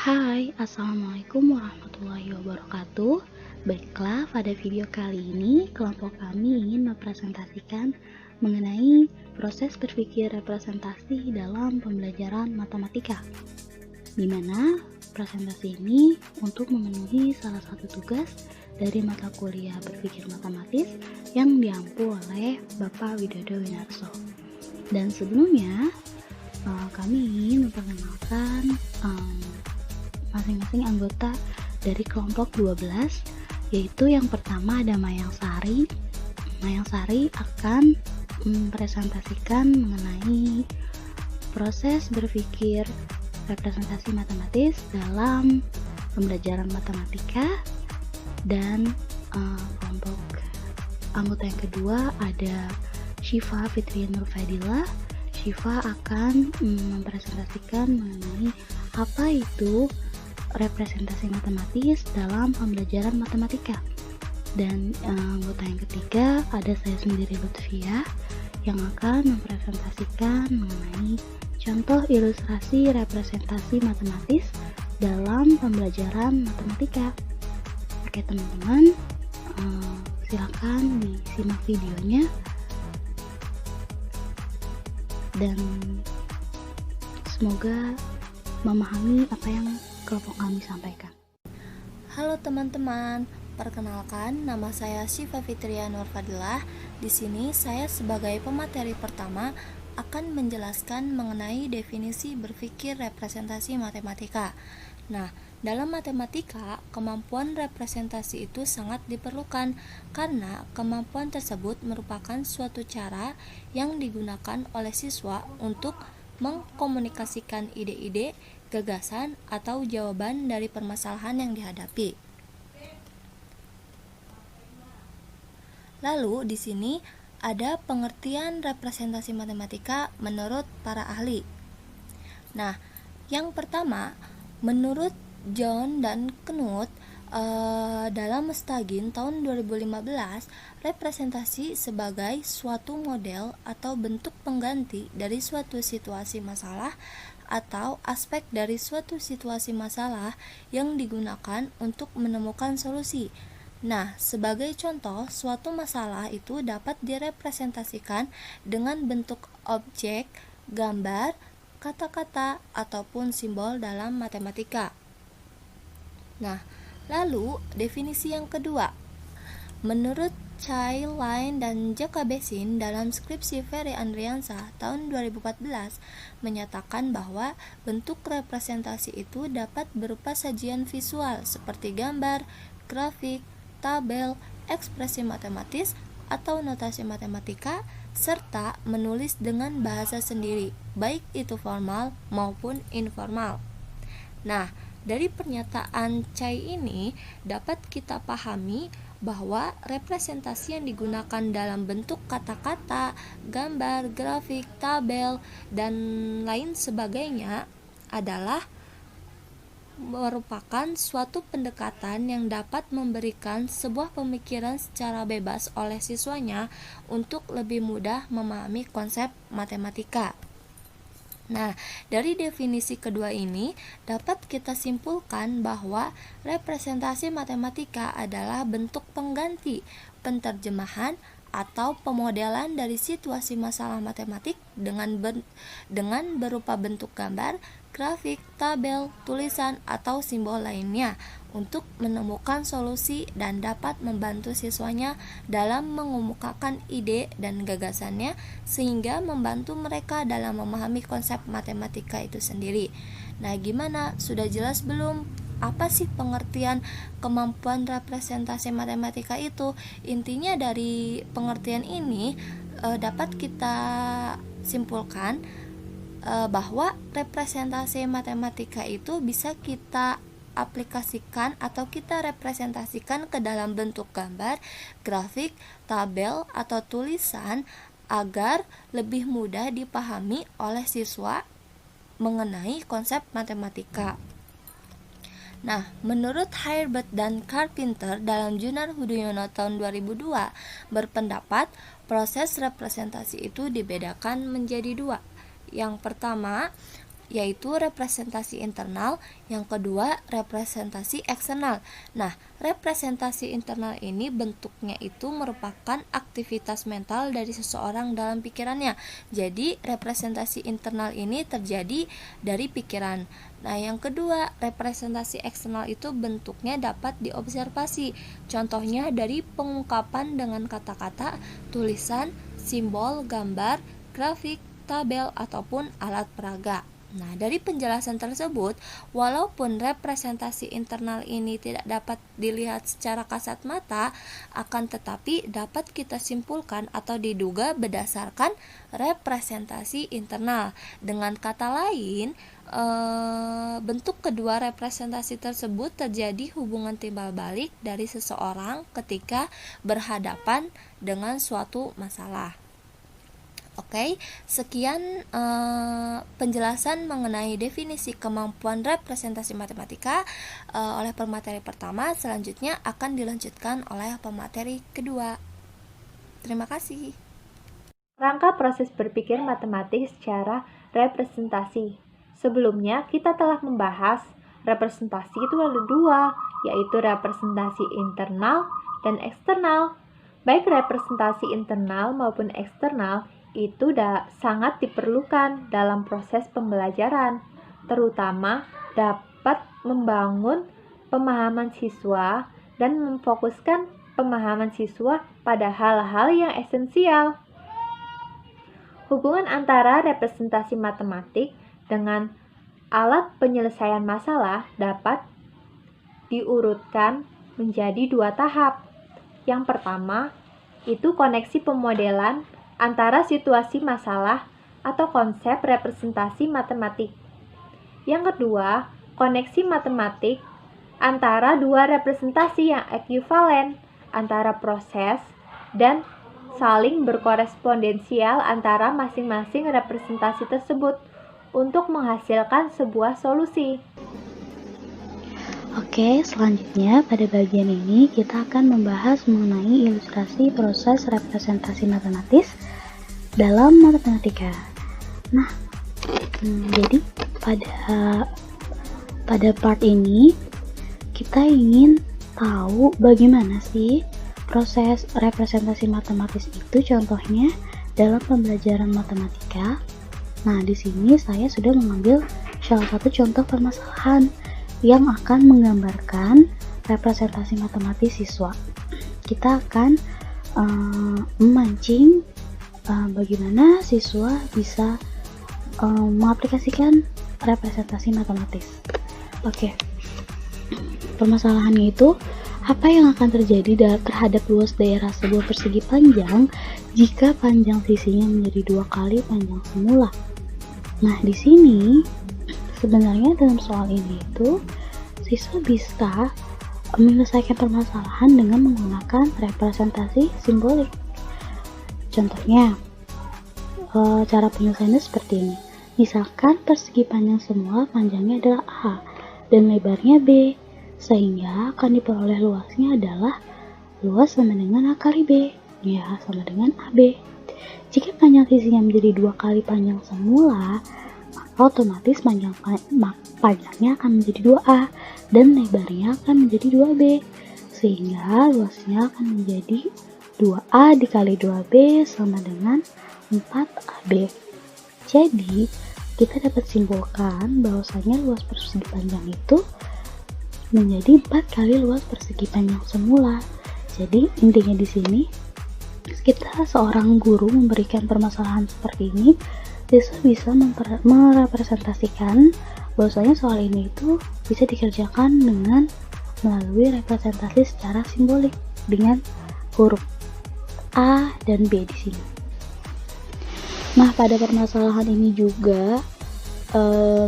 Hai, Assalamualaikum warahmatullahi wabarakatuh. Baiklah, pada video kali ini kelompok kami ingin mempresentasikan mengenai proses berpikir representasi dalam pembelajaran matematika, di mana presentasi ini untuk memenuhi salah satu tugas dari mata kuliah berpikir matematis yang diampu oleh Bapak Widodo Winarso. Dan sebelumnya, kami ingin memperkenalkan masing-masing anggota dari kelompok 12, yaitu yang pertama ada Mayang Sari. Mayang Sari akan mempresentasikan mengenai proses berpikir representasi matematis dalam pembelajaran matematika. Dan kelompok anggota yang kedua ada Syifa Fitri Nur Fadila. Syifa akan mempresentasikan mengenai apa itu representasi matematis dalam pembelajaran matematika. Dan anggota yang ketiga ada saya sendiri, Lutfia, yang akan mempresentasikan mengenai contoh ilustrasi representasi matematis dalam pembelajaran matematika. Oke teman-teman, silakan disimak videonya dan semoga memahami apa yang kelompok kami sampaikan. Halo teman-teman, perkenalkan nama saya Syifa Fitria Nur Fadilah. Di sini saya sebagai pemateri pertama akan menjelaskan mengenai definisi berpikir representasi matematika. Nah, dalam matematika, kemampuan representasi itu sangat diperlukan karena kemampuan tersebut merupakan suatu cara yang digunakan oleh siswa untuk mengkomunikasikan ide-ide, gagasan, atau jawaban dari permasalahan yang dihadapi. Lalu di sini ada pengertian representasi matematika menurut para ahli. Nah, yang pertama, menurut John dan Knut dalam Stagin tahun 2015, representasi sebagai suatu model atau bentuk pengganti dari suatu situasi masalah atau aspek dari suatu situasi masalah yang digunakan untuk menemukan solusi. Nah, sebagai contoh, suatu masalah itu dapat direpresentasikan dengan bentuk objek, gambar, kata-kata, ataupun simbol dalam matematika. Nah, lalu definisi yang kedua, menurut Chai Lin dan Jakabesin dalam skripsi Ferry Andriansa tahun 2014 menyatakan bahwa bentuk representasi itu dapat berupa sajian visual seperti gambar, grafik, tabel, ekspresi matematis atau notasi matematika, serta menulis dengan bahasa sendiri, baik itu formal maupun informal. Nah, dari pernyataan Chai ini dapat kita pahami bahwa representasi yang digunakan dalam bentuk kata-kata, gambar, grafik, tabel, dan lain sebagainya adalah merupakan suatu pendekatan yang dapat memberikan sebuah pemikiran secara bebas oleh siswanya untuk lebih mudah memahami konsep matematika. Nah, dari definisi kedua ini dapat kita simpulkan bahwa representasi matematika adalah bentuk pengganti, penterjemahan, atau pemodelan dari situasi masalah matematik dengan berupa bentuk gambar, grafik, tabel, tulisan, atau simbol lainnya untuk menemukan solusi dan dapat membantu siswanya dalam mengemukakan ide dan gagasannya sehingga membantu mereka dalam memahami konsep matematika itu sendiri. Nah, gimana? Sudah jelas belum? Apa sih pengertian kemampuan representasi matematika itu? Intinya dari pengertian ini dapat kita simpulkan bahwa representasi matematika itu bisa kita aplikasikan atau kita representasikan ke dalam bentuk gambar, grafik, tabel, atau tulisan agar lebih mudah dipahami oleh siswa mengenai konsep matematika. Nah, menurut Herbert dan Carpenter dalam jurnal Hudyono tahun 2002 berpendapat proses representasi itu dibedakan menjadi dua. Yang pertama, yaitu representasi internal, yang kedua representasi eksternal. Nah, representasi internal ini bentuknya itu merupakan aktivitas mental dari seseorang dalam pikirannya. Jadi, representasi internal ini terjadi dari pikiran. Nah, yang kedua, representasi eksternal itu bentuknya dapat diobservasi. Contohnya dari pengungkapan dengan kata-kata, tulisan, simbol, gambar, grafik, tabel, ataupun alat peraga. Nah, dari penjelasan tersebut, walaupun representasi internal ini tidak dapat dilihat secara kasat mata, akan tetapi dapat kita simpulkan atau diduga berdasarkan representasi internal. Dengan kata lain, bentuk kedua representasi tersebut terjadi hubungan timbal balik dari seseorang ketika berhadapan dengan suatu masalah. Oke, sekian penjelasan mengenai definisi kemampuan representasi matematika oleh pemateri pertama. Selanjutnya akan dilanjutkan oleh pemateri kedua. Terima kasih. Rangka proses berpikir matematik secara representasi. Sebelumnya kita telah membahas representasi itu ada dua, yaitu representasi internal dan eksternal. Baik representasi internal maupun eksternal itu sangat diperlukan dalam proses pembelajaran, terutama dapat membangun pemahaman siswa dan memfokuskan pemahaman siswa pada hal-hal yang esensial. Hubungan antara representasi matematik dengan alat penyelesaian masalah dapat diurutkan menjadi dua tahap. Yang pertama, itu koneksi pemodelan antara situasi masalah atau konsep representasi matematik. Yang kedua, koneksi matematik antara dua representasi yang ekuivalen antara proses dan saling berkorespondensial antara masing-masing representasi tersebut untuk menghasilkan sebuah solusi. Oke, selanjutnya pada bagian ini kita akan membahas mengenai ilustrasi proses representasi matematis dalam matematika. Nah, jadi pada part ini kita ingin tahu bagaimana sih proses representasi matematis itu, contohnya dalam pembelajaran matematika. Nah, di sini saya sudah mengambil salah satu contoh permasalahan yang akan menggambarkan representasi matematis siswa. Kita akan memancing bagaimana siswa bisa mengaplikasikan representasi matematis. Oke. Permasalahannya itu, apa yang akan terjadi terhadap luas daerah sebuah persegi panjang jika panjang sisinya menjadi 2 kali panjang semula? Nah, di sini sebenarnya dalam soal ini itu siswa bisa menyelesaikan permasalahan dengan menggunakan representasi simbolik. Contohnya, cara penyelesaiannya seperti ini. Misalkan persegi panjang semula panjangnya adalah A dan lebarnya B, sehingga akan diperoleh luasnya adalah luas sama dengan A kali B, ya sama dengan AB. Jika panjang sisinya menjadi 2 kali panjang semula, maka otomatis panjangnya akan menjadi 2A dan lebarnya akan menjadi 2B, sehingga luasnya akan menjadi 2A dikali 2B sama dengan 4AB. Jadi, kita dapat simpulkan bahwasanya luas persegi panjang itu menjadi 4 kali luas persegi panjang semula. Jadi, intinya di sini, kita seorang guru memberikan permasalahan seperti ini, siswa bisa merepresentasikan bahwasanya soal ini itu bisa dikerjakan dengan melalui representasi secara simbolik dengan huruf A dan B di sini. Nah, pada permasalahan ini juga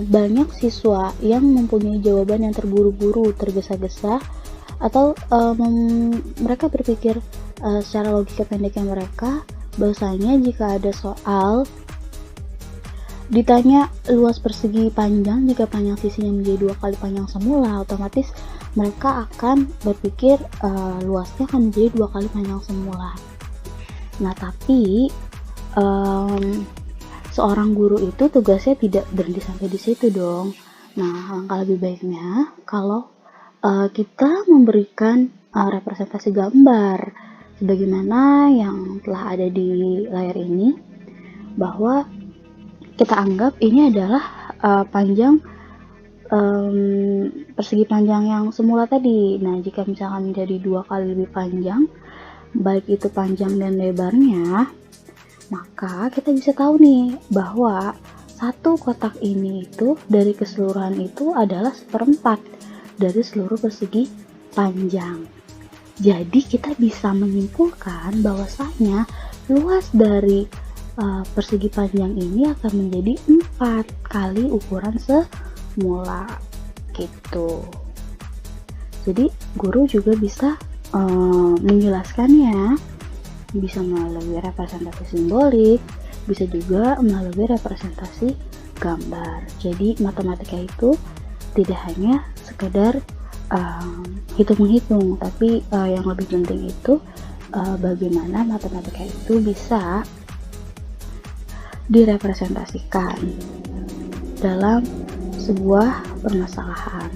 banyak siswa yang mempunyai jawaban yang terburu-buru, tergesa-gesa, atau mereka berpikir secara logika pendeknya mereka bahwasanya jika ada soal ditanya luas persegi panjang jika panjang sisinya menjadi 2 kali panjang semula, otomatis mereka akan berpikir luasnya akan menjadi 2 kali panjang semula. Nah, tapi seorang guru itu tugasnya tidak berhenti sampai di situ dong. Nah, langkah lebih baiknya kalau kita memberikan representasi gambar sebagaimana yang telah ada di layar ini, bahwa kita anggap ini adalah panjang persegi panjang yang semula tadi. Nah, jika misalkan menjadi 2 kali lebih panjang, baik itu panjang dan lebarnya, maka kita bisa tahu nih bahwa satu kotak ini itu dari keseluruhan itu adalah 1/4 dari seluruh persegi panjang. Jadi kita bisa menyimpulkan bahwasanya luas dari persegi panjang ini akan menjadi 4 kali ukuran semula gitu. Jadi guru juga bisa menjelaskannya, bisa melalui representasi simbolik, bisa juga melalui representasi gambar. Jadi matematika itu tidak hanya sekedar hitung-hitung, tapi yang lebih penting itu bagaimana matematika itu bisa direpresentasikan dalam sebuah permasalahan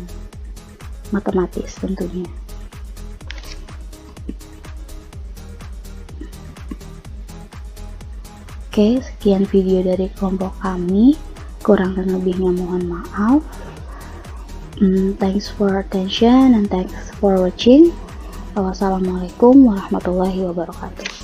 matematis tentunya. Oke, sekian video dari kelompok kami. Kurang dan lebihnya mohon maaf. Thanks for attention and thanks for watching. Wassalamualaikum warahmatullahi wabarakatuh.